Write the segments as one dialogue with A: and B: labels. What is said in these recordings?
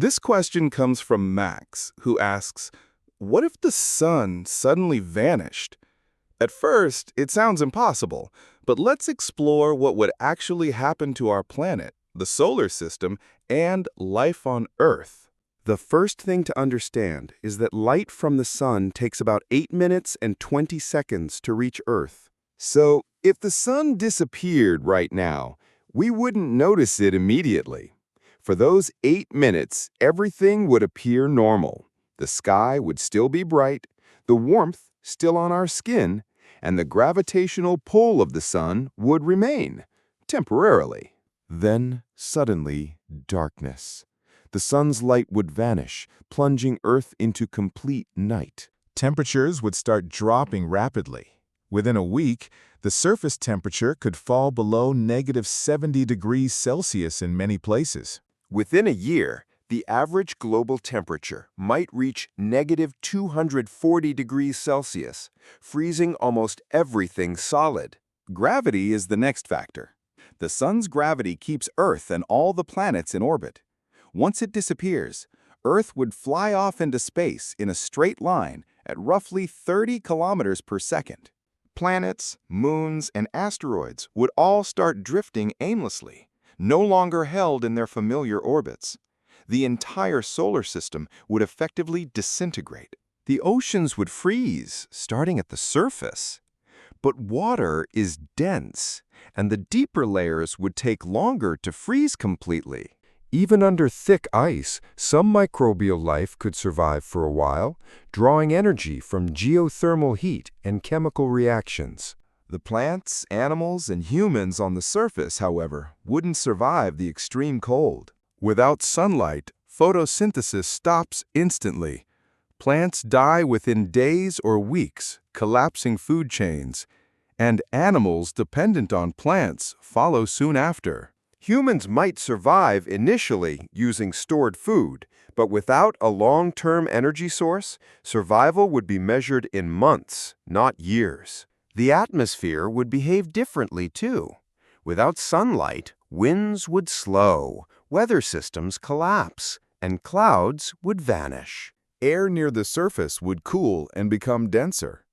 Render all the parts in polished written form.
A: This question comes from Max, who asks, what if the sun suddenly vanished? At first, it sounds impossible, but let's explore what would actually happen to our planet, the solar system, and life on Earth.
B: The first thing to understand is that light from the sun takes about 8 minutes and 20 seconds to reach Earth. So, if the sun disappeared right now, we wouldn't notice it immediately. For those 8 minutes, everything would appear normal. The sky would still be bright, the warmth still on our skin, and the gravitational pull of the sun would remain, temporarily. Then, suddenly, darkness. The sun's light would vanish, plunging Earth into complete night.
C: Temperatures would start dropping rapidly. Within a week, the surface temperature could fall below -70 degrees Celsius in many places.
B: Within a year, the average global temperature might reach -240 degrees Celsius, freezing almost everything solid.
A: Gravity is the next factor. The sun's gravity keeps Earth and all the planets in orbit. Once it disappears, Earth would fly off into space in a straight line at roughly 30 kilometers per second. Planets, moons, and asteroids would all start drifting aimlessly, no longer held in their familiar orbits. The entire solar system would effectively disintegrate. The oceans would freeze, starting at the surface. But water is dense, and the deeper layers would take longer to freeze completely.
B: Even under thick ice, some microbial life could survive for a while, drawing energy from geothermal heat and chemical reactions.
A: The plants, animals, and humans on the surface, however, wouldn't survive the extreme cold. Without sunlight, photosynthesis stops instantly. Plants die within days or weeks, collapsing food chains, and animals dependent on plants follow soon after.
B: Humans might survive initially using stored food, but without a long-term energy source, survival would be measured in months, not years. The atmosphere would behave differently too. Without sunlight, winds would slow, weather systems collapse, and clouds would vanish.
A: Air near the surface would cool and become denser,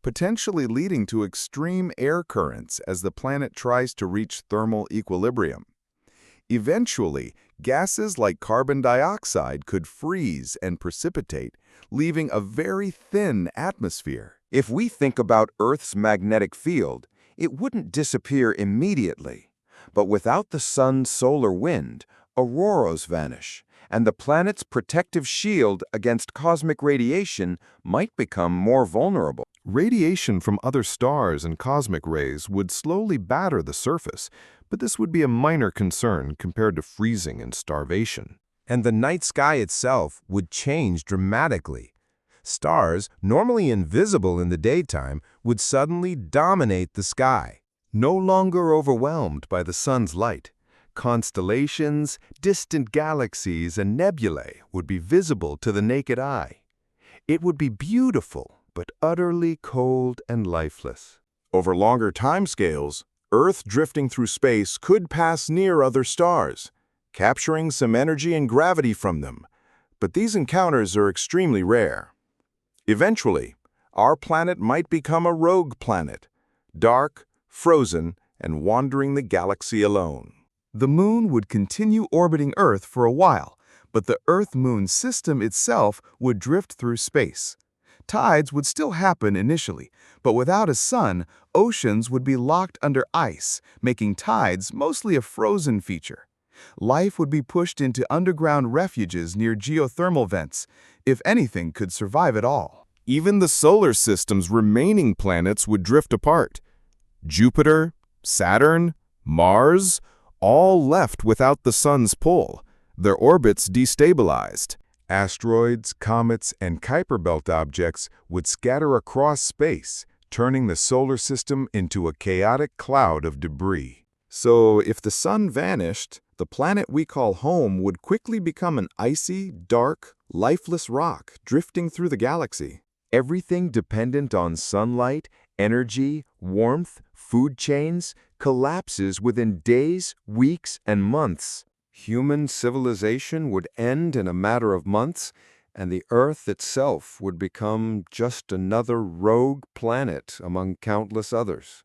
A: potentially leading to extreme air currents as the planet tries to reach thermal equilibrium. Eventually, gases like carbon dioxide could freeze and precipitate, leaving a very thin atmosphere. If we think about Earth's magnetic field, it wouldn't disappear immediately. But without the sun's solar wind, auroras vanish, and the planet's protective shield against cosmic radiation might become more vulnerable. Radiation from other stars and cosmic rays would slowly batter the surface, but this would be a minor concern compared to freezing and starvation.
C: And the night sky itself would change dramatically. Stars, normally invisible in the daytime, would suddenly dominate the sky.
A: No longer overwhelmed by the sun's light, constellations, distant galaxies, and nebulae would be visible to the naked eye. It would be beautiful, but utterly cold and lifeless. Over longer timescales, Earth drifting through space could pass near other stars, capturing some energy and gravity from them, but these encounters are extremely rare. Eventually, our planet might become a rogue planet, dark, frozen, and wandering the galaxy alone. The Moon would continue orbiting Earth for a while, but the Earth-Moon system itself would drift through space. Tides would still happen initially, but without a sun, oceans would be locked under ice, making tides mostly a frozen feature. Life would be pushed into underground refuges near geothermal vents, if anything could survive at all. Even the solar system's remaining planets would drift apart. Jupiter, Saturn, Mars, all left without the sun's pull, their orbits destabilized.
C: Asteroids, comets, and Kuiper Belt objects would scatter across space, turning the solar system into a chaotic cloud of debris.
A: So, if the sun vanished, the planet we call home would quickly become an icy, dark, lifeless rock drifting through the galaxy.
B: Everything dependent on sunlight, energy, warmth, food chains collapses within days, weeks, and months. Human civilization would end in a matter of months, and the Earth itself would become just another rogue planet among countless others.